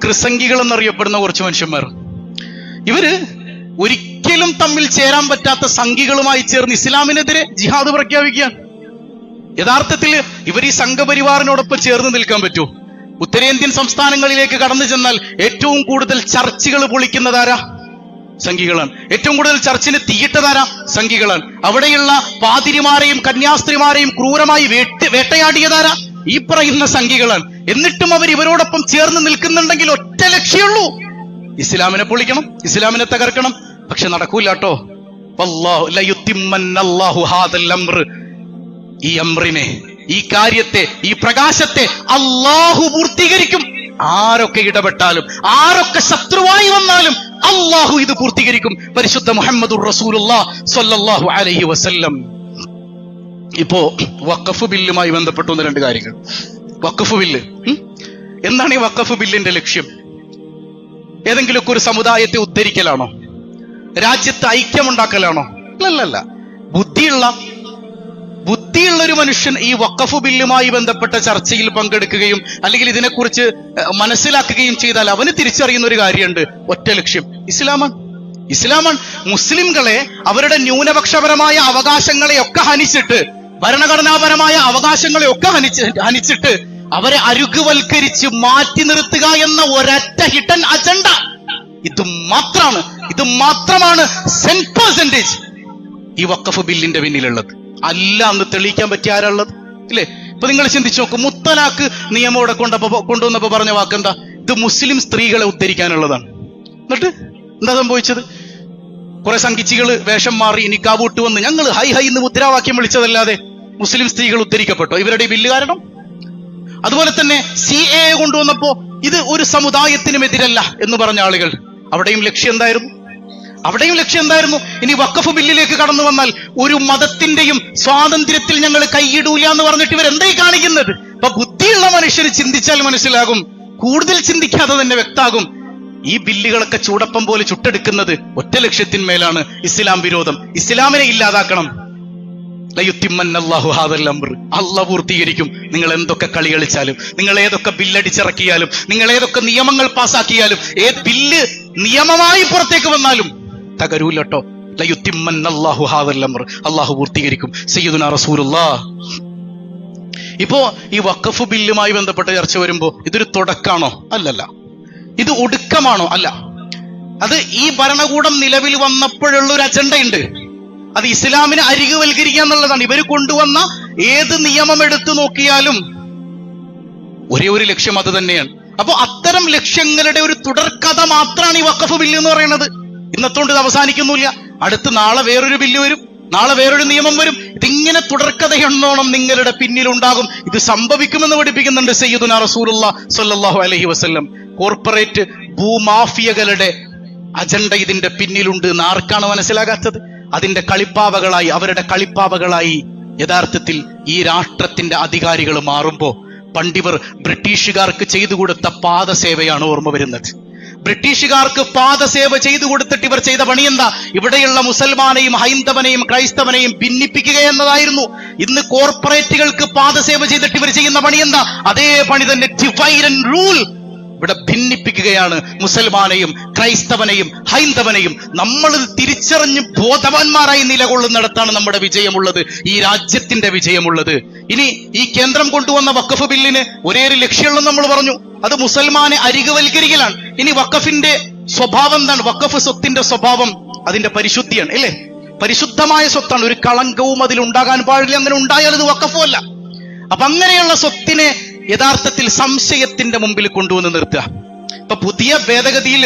വക്രസംഖികൾ എന്നറിയപ്പെടുന്ന കുറച്ച് മനുഷ്യന്മാർ. ഇവര് ഒരിക്കലും തമ്മിൽ ചേരാൻ പറ്റാത്ത സംഘികളുമായി ചേർന്ന് ഇസ്ലാമിനെതിരെ ജിഹാദ് പ്രഖ്യാപിക്കുകയാണ്. യഥാർത്ഥത്തിൽ ഇവർ ഈ സംഘപരിവാറിനോടൊപ്പം ചേർന്ന് നിൽക്കാൻ പറ്റുമോ? ഉത്തരേന്ത്യൻ സംസ്ഥാനങ്ങളിലേക്ക് കടന്നു ചെന്നാൽ ഏറ്റവും കൂടുതൽ ചർച്ചുകൾ പൊളിക്കുന്നതാരാ? സംഘികളാണ്. ഏറ്റവും കൂടുതൽ ചർച്ചിന് തീയിട്ടതാരാ? സംഘികളാണ്. അവിടെയുള്ള പാതിരിമാരെയും കന്യാസ്ത്രീമാരെയും ക്രൂരമായി വേട്ടയാടിയതാരാ? ഈ പറയുന്ന സംഘികളാണ്. എന്നിട്ടും അവർ ഇവരോടൊപ്പം ചേർന്ന് നിൽക്കുന്നുണ്ടെങ്കിൽ ഒറ്റ ലക്ഷ്യമുള്ളൂ, ഇസ്ലാമിനെ പൊളിക്കണം, ഇസ്ലാമിനെ തകർക്കണം. പക്ഷെ നടക്കൂല കേട്ടോ. ഈ അംറിനെ, ഈ കാര്യത്തെ, ഈ പ്രകാശത്തെ അള്ളാഹു പൂർത്തീകരിക്കും. ആരൊക്കെ ഇടപെട്ടാലും, ആരൊക്കെ ശത്രുവായി വന്നാലും അള്ളാഹു ഇത് പൂർത്തീകരിക്കും. പരിശുദ്ധ മുഹമ്മദുർ റസൂലുള്ളാഹി സ്വല്ലല്ലാഹു അലൈഹി വസല്ലം. ഇപ്പോ വഖഫ് ബില്ലുമായി ബന്ധപ്പെട്ട ഒന്ന് രണ്ട് കാര്യങ്ങൾ. വഖഫ് ബില്ല് എന്താണ്? ഈ വഖഫ് ബില്ലിന്റെ ലക്ഷ്യം ഏതെങ്കിലുമൊക്കെ ഒരു സമുദായത്തെ ഉദ്ധരിക്കലാണോ? രാജ്യത്ത് ഐക്യമുണ്ടാക്കലാണോ? അല്ലല്ല. ബുദ്ധിയുള്ള ഒരു മനുഷ്യൻ ഈ വഖഫ് ബില്ലുമായി ബന്ധപ്പെട്ട ചർച്ചയിൽ പങ്കെടുക്കുകയും അല്ലെങ്കിൽ ഇതിനെക്കുറിച്ച് മനസ്സിലാക്കുകയും ചെയ്താൽ അവന് തിരിച്ചറിയുന്ന ഒരു കാര്യമുണ്ട്, ഒറ്റ ലക്ഷ്യം ഇസ്ലാമാണ്. മുസ്ലിംകളെ അവരുടെ ന്യൂനപക്ഷപരമായ അവകാശങ്ങളെയൊക്കെ ഹനിച്ചിട്ട്, ഭരണഘടനാപരമായ അവകാശങ്ങളെയൊക്കെ ഹനിച്ചിട്ട് അവരെ അരുകുവൽക്കരിച്ച് മാറ്റി നിർത്തുക എന്ന ഒരൊറ്റ ഹിഡൻ അജണ്ട. ഇത് മാത്രമാണ് 100% ഈ വഖഫ് ബില്ലിന്റെ പിന്നിലുള്ളത്. അല്ല എന്ന് തെളിയിക്കാൻ പറ്റിയ ആരാളുള്ളത്? ഇല്ലേ? ഇപ്പൊ നിങ്ങൾ ചിന്തിച്ചു നോക്കും, മുത്തലാഖ് നിയമം ഇവിടെ കൊണ്ടുവന്നപ്പോ പറഞ്ഞ വാക്കെന്താ? ഇത് മുസ്ലിം സ്ത്രീകളെ ഉദ്ധരിക്കാനുള്ളതാണ്. എന്നിട്ട് എന്താ സംഭവിച്ചത്? കുറെ സംഘിച്ചികൾ വേഷം മാറി നിക്കാബ് ഇട്ട് വന്ന് ഞങ്ങൾ ഹൈ എന്ന് മുദ്രാവാക്യം വിളിച്ചതല്ലാതെ മുസ്ലിം സ്ത്രീകൾ ഉദ്ധരിക്കപ്പെട്ടോ ഇവരുടെ ഈ ബില്ല് കാരണം? അതുപോലെ തന്നെ CAA കൊണ്ടുവന്നപ്പോ ഇത് ഒരു സമുദായത്തിനും എതിരല്ല എന്ന് പറഞ്ഞ ആളുകൾ, അവിടെയും ലക്ഷ്യം എന്തായിരുന്നു? ഇനി വഖഫ് ബില്ലിലേക്ക് കടന്നു വന്നാൽ ഒരു മതത്തിന്റെയും സ്വാതന്ത്ര്യത്തിൽ ഞങ്ങൾ കൈയിടൂല എന്ന് പറഞ്ഞിട്ട് ഇവരെന്തായി കാണിക്കുന്നത്? അപ്പൊ ബുദ്ധിയുള്ള മനുഷ്യന് ചിന്തിച്ചാൽ മനസ്സിലാകും, കൂടുതൽ ചിന്തിക്കാതെ തന്നെ വ്യക്താകും. ഈ ബില്ലുകളൊക്കെ ചൂടപ്പം പോലെ ചുട്ടെടുക്കുന്നത് ഒറ്റ ലക്ഷ്യത്തിന്മേലാണ്, ഇസ്ലാം വിരോധം. ഇസ്ലാമിനെ ഇല്ലാതാക്കണം. അള്ളാഹു പൂർത്തീകരിക്കും. നിങ്ങൾ എന്തൊക്കെ കളി കളിച്ചാലും, നിങ്ങൾ ഏതൊക്കെ ബില്ലടിച്ചിറക്കിയാലും, നിങ്ങൾ ഏതൊക്കെ നിയമങ്ങൾ പാസാക്കിയാലും, ഏത് ബില്ല് നിയമമായി പുറത്തേക്ക് വന്നാലും തകരൂലട്ടോ. അള്ളാഹു പൂർത്തീകരിക്കും. സയ്യിദുനാ റസൂലുള്ളാഹ്. ഇപ്പോ ഈ വഖഫ് ബില്ലുമായി ബന്ധപ്പെട്ട ചർച്ച വരുമ്പോ ഇതൊരു തുടക്കാണോ? അല്ലല്ല. ഇത് ഒടുക്കമാണോ? അല്ല. അത് ഈ ഭരണകൂടം നിലവിൽ വന്നപ്പോഴുള്ള ഒരു അജണ്ടയുണ്ട്. അത് ഇസ്ലാമിനെ അരികുവൽക്കരിക്കുക എന്നുള്ളതാണ്. ഇവർ കൊണ്ടുവന്ന ഏത് നിയമം എടുത്തു നോക്കിയാലും ഒരേ ഒരു ലക്ഷ്യം അത് തന്നെയാണ്. അപ്പൊ അത്തരം ലക്ഷ്യങ്ങളുടെ ഒരു തുടർക്കഥ മാത്രമാണ് ഈ വഖഫ് ബില്ല് എന്ന് പറയുന്നത്. ഇന്നത്തോണ്ട് ഇത് അവസാനിക്കുന്നില്ല. നാളെ വേറൊരു ബില്ല് വരും, നാളെ വേറൊരു നിയമം വരും. ഇതിങ്ങനെ തുടർക്കഥയെന്നോണം നിങ്ങളുടെ പിന്നിലുണ്ടാകും. ഇത് സംഭവിക്കുമെന്ന് പഠിപ്പിക്കുന്നുണ്ട് സയ്യിദുനാ റസൂലുള്ളാഹി സ്വല്ലല്ലാഹു അലൈഹി വസല്ലം. കോർപ്പറേറ്റ് ഭൂമാഫിയകളുടെ അജണ്ട ഇതിന്റെ പിന്നിലുണ്ട് എന്ന് ആർക്കാണ് മനസ്സിലാകാത്തത്? അതിന്റെ കളിപ്പാവകളായി, അവരുടെ കളിപ്പാവകളായി യഥാർത്ഥത്തിൽ ഈ രാഷ്ട്രത്തിന്റെ അധികാരികൾ മാറുമ്പോ പണ്ടിവർ ബ്രിട്ടീഷുകാർക്ക് ചെയ്തു കൊടുത്ത പാദസേവയാണ് ഓർമ്മ വരുന്നത്. ബ്രിട്ടീഷുകാർക്ക് പാദസേവ ചെയ്തു കൊടുത്തിട്ട് ഇവർ ചെയ്ത പണി എന്താ? ഇവിടെയുള്ള മുസൽമാനെയും ഹൈന്ദവനെയും ക്രൈസ്തവനെയും ഭിന്നിപ്പിക്കുക എന്നതായിരുന്നു. ഇന്ന് കോർപ്പറേറ്റുകൾക്ക് പാദസേവ ചെയ്തിട്ട് ഇവർ ചെയ്യുന്ന പണി എന്താ? അതേ പണി തന്നെ, ഡിവൈഡ് ആൻഡ് റൂൾ. ഇവിടെ ഭിന്നിപ്പിക്കുകയാണ് മുസൽമാനെയും ക്രൈസ്തവനെയും ഹൈന്ദവനെയും. നമ്മൾ തിരിച്ചറിഞ്ഞ് ബോധവാന്മാരായി നിലകൊള്ളുന്നിടത്താണ് നമ്മുടെ വിജയമുള്ളത്, ഈ രാജ്യത്തിന്റെ വിജയമുള്ളത്. ഇനി ഈ കേന്ദ്രം കൊണ്ടുവന്ന വഖഫ് ബില്ലിന് ഒരേ ഒരു ലക്ഷ്യമുള്ളൂ നമ്മൾ പറഞ്ഞു, അത് മുസൽമാനെ അരികുവൽക്കരിക്കലാണ്. ഇനി വഖഫിന്റെ സ്വഭാവം എന്താണ്? വഖഫ് സ്വത്തിന്റെ സ്വഭാവം അതിന്റെ പരിശുദ്ധിയാണ്, അല്ലേ? പരിശുദ്ധമായ സ്വത്താണ്, ഒരു കളങ്കവും അതിലുണ്ടാകാൻ പാടില്ല. അങ്ങനെ ഉണ്ടായാൽ അത് വഖഫല്ല. അപ്പൊ അങ്ങനെയുള്ള സ്വത്തിനെ യഥാർത്ഥത്തിൽ സംശയത്തിന്റെ മുമ്പിൽ കൊണ്ടുവന്ന് നിർത്തുക. ഇപ്പൊ പുതിയ ഭേദഗതിയിൽ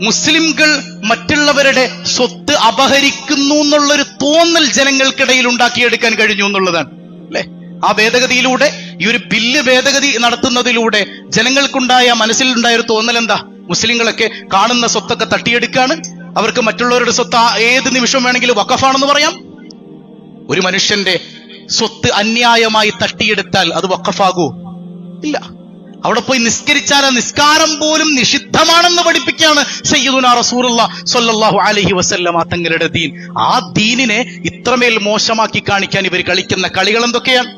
മുസ്ലിംകൾ മറ്റുള്ളവരുടെ സ്വത്ത് അപഹരിക്കുന്നു എന്നുള്ളൊരു തോന്നൽ ജനങ്ങൾക്കിടയിൽ ഉണ്ടാക്കിയെടുക്കാൻ കഴിഞ്ഞു എന്നുള്ളതാണ്, അല്ലെ? ആ ഭേദഗതിയിലൂടെ, ഈ ഒരു ബില്ല് ഭേദഗതി നടത്തുന്നതിലൂടെ ജനങ്ങൾക്കുണ്ടായ മനസ്സിലുണ്ടായ ഒരു തോന്നൽ എന്താ? മുസ്ലിങ്ങളൊക്കെ കാണുന്ന സ്വത്തൊക്കെ തട്ടിയെടുക്കാണ്, അവർക്ക് മറ്റുള്ളവരുടെ സ്വത്ത് ഏത് നിമിഷം വേണമെങ്കിലും വഖഫാണെന്ന് പറയാം. ഒരു മനുഷ്യന്റെ സ്വത്ത് അന്യായമായി തട്ടിയെടുത്താൽ അത് വഖഫാകൂ? ഇല്ല. അവിടെ പോയി നിസ്കരിച്ചാൽ നിസ്കാരം പോലും നിഷിദ്ധമാണെന്ന് പഠിപ്പിക്കുകയാണ് സയ്യിദുനാ റസൂലുള്ളാഹി സ്വല്ലല്ലാഹു അലൈഹി വസല്ലം തങ്ങളുടെ ദീൻ. ആ ദീനിനെ ഇത്രമേൽ മോശമാക്കി കാണിക്കാൻ ഇവർ കളിക്കുന്ന കളികൾ എന്തൊക്കെയാണ്?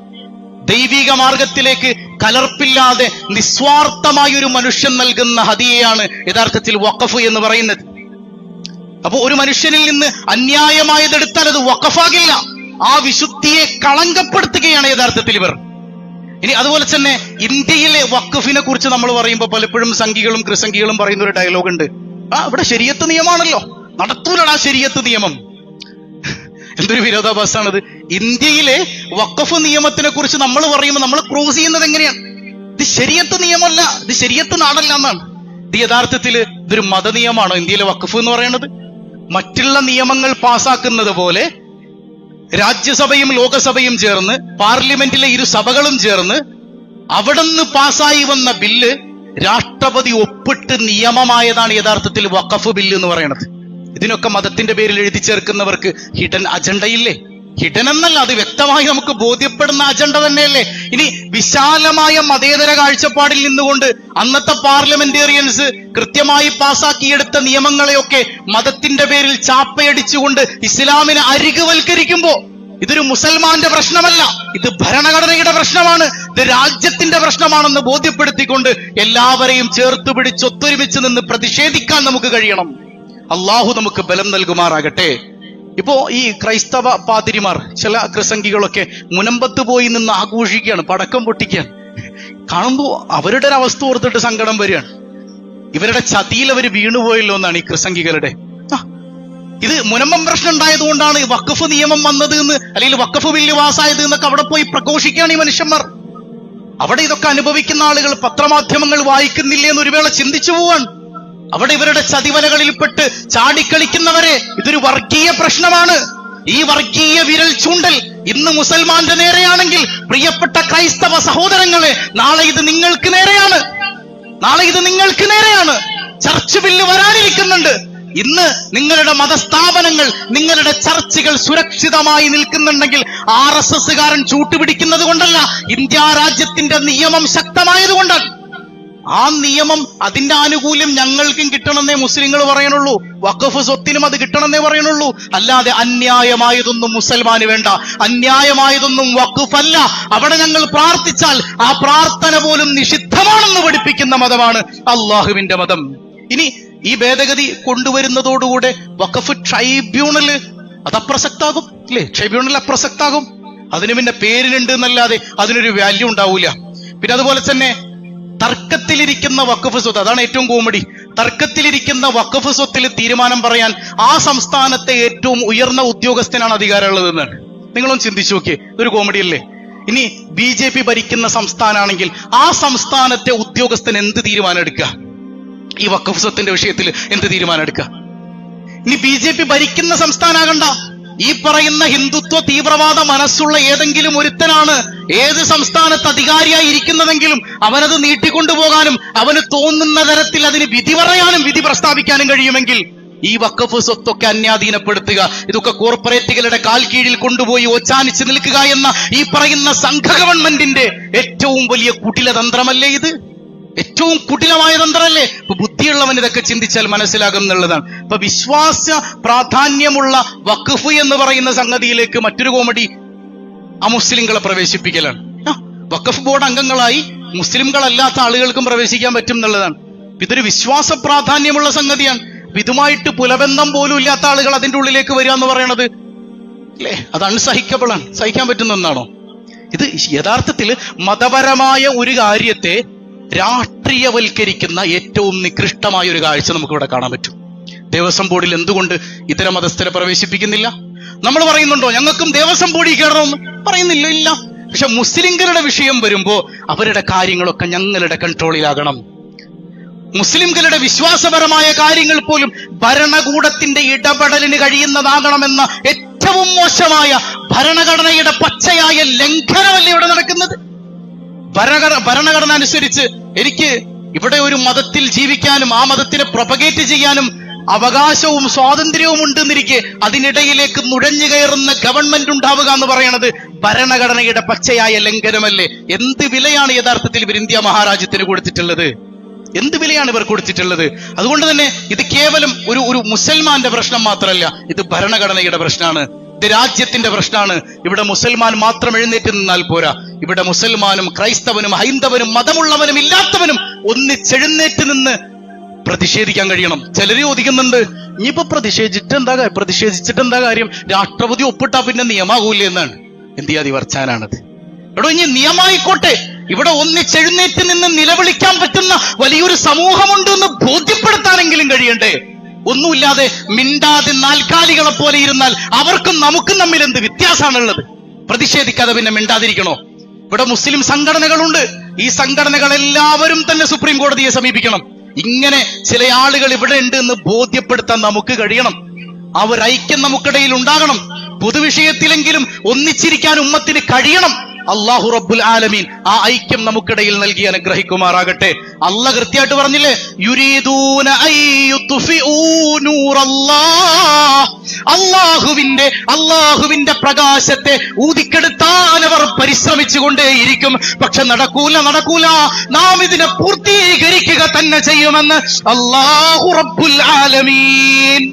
ദൈവിക മാർഗത്തിലേക്ക് കലർപ്പില്ലാതെ നിസ്വാർത്ഥമായ ഒരു മനുഷ്യൻ നൽകുന്ന ഹദിയയാണ് യഥാർത്ഥത്തിൽ വഖഫ് എന്ന് പറയുന്നത്. അപ്പൊ ഒരു മനുഷ്യനിൽ നിന്ന് അന്യായമായതെടുത്താൽ അത് വഖഫാകില്ല. ആ വിശുദ്ധിയെ കളങ്കപ്പെടുത്തുകയാണ് യഥാർത്ഥത്തിൽ ഇവർ. ഇനി അതുപോലെ തന്നെ ഇന്ത്യയിലെ വഖഫിനെ കുറിച്ച് നമ്മൾ പറയുമ്പോൾ പലപ്പോഴും സംഘികളും ക്രിസംഘികളും പറയുന്ന ഒരു ഡയലോഗ് ഉണ്ട്. ഇവിടെ ശരീഅത്ത് നിയമമാണല്ലോ, നടത്തൂലടാ ശരീഅത്ത് നിയമം. എന്തൊരു വിരോധാഭാസമാണത്. ഇന്ത്യയിലെ വഖഫ് നിയമത്തിനെ കുറിച്ച് നമ്മൾ പറയുമ്പോൾ നമ്മൾ ക്രോസ് ചെയ്യുന്നത് എങ്ങനെയാണ്? ഇത് ശരീഅത്ത് നിയമമല്ല, ഇത് ശരീഅത്ത് നാടല്ല എന്നാണ്. ഇത് യഥാർത്ഥത്തിൽ ഇതൊരു മതനിയമമാണോ ഇന്ത്യയിലെ വഖഫ് എന്ന് പറയുന്നത്? മറ്റുള്ള നിയമങ്ങൾ പാസാക്കുന്നത് പോലെ രാജ്യസഭയും ലോകസഭയും ചേർന്ന്, പാർലമെന്റിലെ ഇരു സഭകളും ചേർന്ന് അവിടുന്ന് പാസ്സായി വന്ന ബില്ല് രാഷ്ട്രപതി ഒപ്പിട്ട് നിയമമായതാണ് യഥാർത്ഥത്തിൽ വഖഫ് ബില്ല് എന്ന് പറയുന്നത്. ഇതിനൊക്കെ മതത്തിന്റെ പേരിൽ എഴുതി ചേർക്കുന്നവർക്ക് ഹിഡൻ അജണ്ടയില്ലേ? ഹിഡൻ എന്നല്ല, അത് വ്യക്തമായി നമുക്ക് ബോധ്യപ്പെടുന്ന അജണ്ട തന്നെയല്ലേ. ഇനി വിശാലമായ മതേതര കാഴ്ചപ്പാടിൽ നിന്നുകൊണ്ട് അന്നത്തെ പാർലമെന്റേറിയൻസ് കൃത്യമായി പാസാക്കിയെടുത്ത നിയമങ്ങളെയൊക്കെ മതത്തിന്റെ പേരിൽ ചാപ്പയടിച്ചുകൊണ്ട് ഇസ്ലാമിനെ അരികുവൽക്കരിക്കുമ്പോ ഇതൊരു മുസൽമാന്റെ പ്രശ്നമല്ല, ഇത് ഭരണഘടനയുടെ പ്രശ്നമാണ്, ഇത് രാജ്യത്തിന്റെ പ്രശ്നമാണെന്ന് ബോധ്യപ്പെടുത്തിക്കൊണ്ട് എല്ലാവരെയും ചേർത്ത് പിടിച്ച് ഒത്തൊരുമിച്ച് നിന്ന് പ്രതിഷേധിക്കാൻ നമുക്ക് കഴിയണം. അള്ളാഹു നമുക്ക് ബലം നൽകുമാറാകട്ടെ. ഇപ്പോ ഈ ക്രൈസ്തവ പാതിരിമാർ, ചില ക്രിസംഗികളൊക്കെ മുനമ്പത്ത് പോയി നിന്ന് ആഘോഷിക്കുകയാണ്, പടക്കം പൊട്ടിക്കുകയാണ്. കാണുമ്പോ അവരുടെ ഒരു അവസ്ഥ ഓർത്തിട്ട് സങ്കടം വരികയാണ്. ഇവരുടെ ചതിയിൽ അവർ വീണുപോയല്ലോ എന്നാണ് ഈ ക്രിസംഗികളുടെ. ഇത് മുനമ്പം പ്രശ്നം ഉണ്ടായതുകൊണ്ടാണ് വഖഫ് നിയമം വന്നത് എന്ന്, അല്ലെങ്കിൽ വഖഫ് ബില്ല് പാസ്സായത് എന്നൊക്കെ അവിടെ പോയി പ്രഘോഷിക്കുകയാണ് ഈ മനുഷ്യന്മാർ. അവിടെ ഇതൊക്കെ അനുഭവിക്കുന്ന ആളുകൾ പത്രമാധ്യമങ്ങൾ വായിക്കുന്നില്ലേ എന്ന് ഒരു വേള ചിന്തിച്ചു പോവാണ്. അവിടെ ഇവരുടെ ചതിവലകളിൽപ്പെട്ട് ചാടിക്കളിക്കുന്നവരെ ഇതൊരു വർഗീയ പ്രശ്നമാണ്. ഈ വർഗീയ വിരൽ ചൂണ്ടൽ ഇന്ന് മുസൽമാന്റെ നേരെയാണെങ്കിൽ പ്രിയപ്പെട്ട ക്രൈസ്തവ സഹോദരങ്ങളെ, നാളെ ഇത് നിങ്ങൾക്ക് നേരെയാണ്, നാളെ ഇത് നിങ്ങൾക്ക് നേരെയാണ്. ചർച്ച് ബില്ല് വരാനിരിക്കുന്നുണ്ട്. ഇന്ന് നിങ്ങളുടെ മതസ്ഥാപനങ്ങൾ, നിങ്ങളുടെ ചർച്ചുകൾ സുരക്ഷിതമായി നിൽക്കുന്നുണ്ടെങ്കിൽ RSSകാരൻ ചൂട്ടുപിടിക്കുന്നത് കൊണ്ടല്ല, ഇന്ത്യ രാജ്യത്തിന്റെ നിയമം ശക്തമായതുകൊണ്ടാണ്. ആ നിയമം, അതിന്റെ ആനുകൂല്യം ഞങ്ങൾക്കും കിട്ടണമെന്നേ മുസ്ലിങ്ങൾ പറയണുള്ളൂ. വഖഫ് സ്വത്തിനും അത് കിട്ടണമെന്നേ പറയണുള്ളൂ. അല്ലാതെ അന്യായമായതൊന്നും മുസൽമാന് വേണ്ട, അന്യായമായതൊന്നും വഖഫല്ല. അവിടെ ഞങ്ങൾ പ്രാർത്ഥിച്ചാൽ ആ പ്രാർത്ഥന പോലും നിഷിദ്ധമാണെന്ന് പഠിപ്പിക്കുന്ന മതമാണ് അള്ളാഹുവിന്റെ മതം. ഇനി ഈ ഭേദഗതി കൊണ്ടുവരുന്നതോടുകൂടെ വഖഫ് ട്രൈബ്യൂണല് അത് അപ്രസക്താകും, അല്ലേ? ട്രൈബ്യൂണൽ അപ്രസക്താകും. അതിന് പിന്നെ പേരിനുണ്ട് എന്നല്ലാതെ അതിനൊരു വാല്യൂ ഉണ്ടാവൂല. പിന്നെ അതുപോലെ തന്നെ തർക്കത്തിലിരിക്കുന്ന വഖഫ് സ്വത്ത്, അതാണ് ഏറ്റവും കോമഡി. തർക്കത്തിലിരിക്കുന്ന വഖഫ് സ്വത്തിൽ തീരുമാനം പറയാൻ ആ സംസ്ഥാനത്തെ ഏറ്റവും ഉയർന്ന ഉദ്യോഗസ്ഥനാണ് അധികാരമുള്ളതെന്നാണ്. നിങ്ങളൊന്ന് ചിന്തിച്ചു നോക്കിയേ, ഇതൊരു കോമഡി അല്ലേ? ഇനി BJP ഭരിക്കുന്ന സംസ്ഥാനമാണെങ്കിൽ ആ സംസ്ഥാനത്തെ ഉദ്യോഗസ്ഥൻ എന്ത് തീരുമാനം എടുക്കുക? ഈ വഖഫ് സ്വത്തിന്റെ വിഷയത്തിൽ എന്ത് തീരുമാനം എടുക്കുക? ഇനി BJP ഭരിക്കുന്ന സംസ്ഥാനാകണ്ട, ഈ പറയുന്ന ഹിന്ദുത്വ തീവ്രവാദ മനസ്സുള്ള ഏതെങ്കിലും ഒരുത്തനാണ് ഏത് സംസ്ഥാനത്ത് അധികാരിയായി ഇരിക്കുന്നതെങ്കിലും അവനത് നീട്ടിക്കൊണ്ടുപോകാനും അവന് തോന്നുന്ന തരത്തിൽ അതിന് വിധി പറയാനും വിധി പ്രസ്താവിക്കാനും കഴിയുമെങ്കിൽ ഈ വഖഫ് സ്വത്തൊക്കെ അന്യാധീനപ്പെടുത്തുക, ഇതൊക്കെ കോർപ്പറേറ്റുകളുടെ കാൽ കീഴിൽ കൊണ്ടുപോയി ഓച്ചാനിച്ച് നിൽക്കുക എന്ന ഈ പറയുന്ന സംഘ ഗവൺമെന്റിന്റെ ഏറ്റവും വലിയ കുടിലതന്ത്രമല്ലേ ഇത്? ഏറ്റവും കുടിലമായ തന്ത്രമല്ലേ? ഇപ്പൊ ബുദ്ധിയുള്ളവൻ ഇതൊക്കെ ചിന്തിച്ചാൽ മനസ്സിലാകും എന്നുള്ളതാണ്. ഇപ്പൊ വിശ്വാസ പ്രാധാന്യമുള്ള വഖഫ് എന്ന് പറയുന്ന സംഗതിയിലേക്ക് മറ്റൊരു കോമഡി അമുസ്ലിങ്ങളെ പ്രവേശിപ്പിക്കലാണ്. വഖഫ് ബോർഡ് അംഗങ്ങളായി മുസ്ലിംകളല്ലാത്ത ആളുകൾക്കും പ്രവേശിക്കാൻ പറ്റും എന്നുള്ളതാണ്. ഇതൊരു വിശ്വാസ പ്രാധാന്യമുള്ള സംഗതിയാണ്. ഇതുമായിട്ട് പുലബന്ധം പോലും ഇല്ലാത്ത ആളുകൾ അതിന്റെ ഉള്ളിലേക്ക് വരിക എന്ന് പറയണത് അല്ലേ, അത് അൺസഹിക്കബിൾ ആണ്. സഹിക്കാൻ പറ്റുന്ന ഒന്നാണോ ഇത്? യഥാർത്ഥത്തിൽ മതപരമായ ഒരു കാര്യത്തെ രാഷ്ട്രീയവൽക്കരിക്കുന്ന ഏറ്റവും നികൃഷ്ടമായ ഒരു കാഴ്ച നമുക്കിവിടെ കാണാൻ പറ്റും. ദേവസ്വം ബോർഡിൽ എന്തുകൊണ്ട് ഇത്തരം മതസ്ഥരെ പ്രവേശിപ്പിക്കുന്നില്ല? നമ്മൾ പറയുന്നുണ്ടോ ഞങ്ങൾക്കും ദേവസ്വം ബോർഡിൽ കയറണമെന്ന്? പറയുന്നില്ല, ഇല്ല. പക്ഷെ മുസ്ലിംകളുടെ വിഷയം വരുമ്പോ അവരുടെ കാര്യങ്ങളൊക്കെ ഞങ്ങളുടെ കൺട്രോളിലാകണം. മുസ്ലിംകളുടെ വിശ്വാസപരമായ കാര്യങ്ങൾ പോലും ഭരണകൂടത്തിന്റെ ഇടപെടലിന് കഴിയുന്നതാകണമെന്ന ഏറ്റവും മോശമായ ഭരണഘടനയുടെ പച്ചയായ ലംഘനമല്ലേ ഇവിടെ നടക്കുന്നത്? ഭരണഘടന അനുസരിച്ച് എനിക്ക് ഇവിടെ ഒരു മതത്തിൽ ജീവിക്കാനും ആ മതത്തിനെ പ്രൊപഗേറ്റ് ചെയ്യാനും അവകാശവും സ്വാതന്ത്ര്യവും ഉണ്ടെന്നിരിക്കെ അതിനിടയിലേക്ക് നുഴഞ്ഞു കയറുന്ന ഗവൺമെന്റ് ഉണ്ടാവുക എന്ന് പറയുന്നത് ഭരണഘടനയുടെ പച്ചയായ ലംഘനമല്ലേ? എന്ത് വിലയാണ് യഥാർത്ഥത്തിൽ ഇവർ ഇന്ത്യ മഹാരാജ്യത്തിന് കൊടുത്തിട്ടുള്ളത്? എന്ത് വിലയാണ് ഇവർ കൊടുത്തിട്ടുള്ളത്? അതുകൊണ്ട് തന്നെ ഇത് കേവലം ഒരു മുസൽമാന്റെ പ്രശ്നം മാത്രമല്ല, ഇത് ഭരണഘടനയുടെ പ്രശ്നമാണ്. ഇത് രാജ്യത്തിന്റെ പ്രശ്നമാണ്. ഇവിടെ മുസൽമാൻ മാത്രം എഴുന്നേറ്റ് നിന്നാൽ പോരാ. ഇവിടെ മുസൽമാനും ക്രൈസ്തവനും ഹൈന്ദവനും മതമുള്ളവനും ഇല്ലാത്തവനും ഒന്നിച്ചെഴുന്നേറ്റ് നിന്ന് പ്രതിഷേധിക്കാൻ കഴിയണം. ചിലര് ചോദിക്കുന്നുണ്ട്, ഇനിയിപ്പോ പ്രതിഷേധിച്ചിട്ട് എന്താ കാര്യം, രാഷ്ട്രപതി ഒപ്പിട്ടാ പിന്നെ നിയമാകൂല്ലേ എന്നാണ്. എന്തിയാതി വർച്ചാനാണത്. എടോ, ഇനി നിയമായിക്കോട്ടെ, ഇവിടെ ഒന്നിച്ചെഴുന്നേറ്റ് നിന്ന് നിലവിളിക്കാൻ പറ്റുന്ന വലിയൊരു സമൂഹമുണ്ട് എന്ന് ബോധ്യപ്പെടുത്താനെങ്കിലും കഴിയണ്ടേ? ഒന്നുമില്ലാതെ മിണ്ടാതെ നാൽക്കാലികളെ പോലെ ഇരുന്നാൽ അവർക്കും നമുക്കും തമ്മിൽ എന്ത് വ്യത്യാസമാണുള്ളത്? പ്രതിഷേധിക്കാതെ പിന്നെ മിണ്ടാതിരിക്കണോ? ഇവിടെ മുസ്ലിം സംഘടനകളുണ്ട്. ഈ സംഘടനകൾ എല്ലാവരും തന്നെ സുപ്രീം കോടതിയെ സമീപിക്കണം. ഇങ്ങനെ ചില ആളുകൾ ഇവിടെ ഉണ്ട് എന്ന് ബോധ്യപ്പെടുത്താൻ നമുക്ക് കഴിയണം. ആ ഒരു ഐക്യം നമുക്കിടയിൽ ഉണ്ടാകണം. പൊതുവിഷയത്തിലെങ്കിലും ഒന്നിച്ചിരിക്കാൻ ഉമ്മത്തിന് കഴിയണം. അല്ലാഹു റബ്ബുൽ ആലമീൻ ആ ഐക്യം നമുക്കിടയിൽ നൽകി അനുഗ്രഹിക്കുമാറാകട്ടെ. അല്ലാഹ് കൃത്യമായിട്ട് പറഞ്ഞില്ലേ, യുരീദൂന അയ്യുത്ഫിഊ നൂറല്ലാഹ്, അല്ലാഹുവിന്റെ പ്രകാശത്തെ ഊതിക്കെടുത്താൻ അവർ പരിശ്രമിച്ചുകൊണ്ടേയിരിക്കും. പക്ഷെ നടക്കൂല. നാം ഇതിനെ പൂർത്തീകരിക്കുക തന്നെ ചെയ്യുമെന്ന് അല്ലാഹു റബ്ബുൽ ആലമീൻ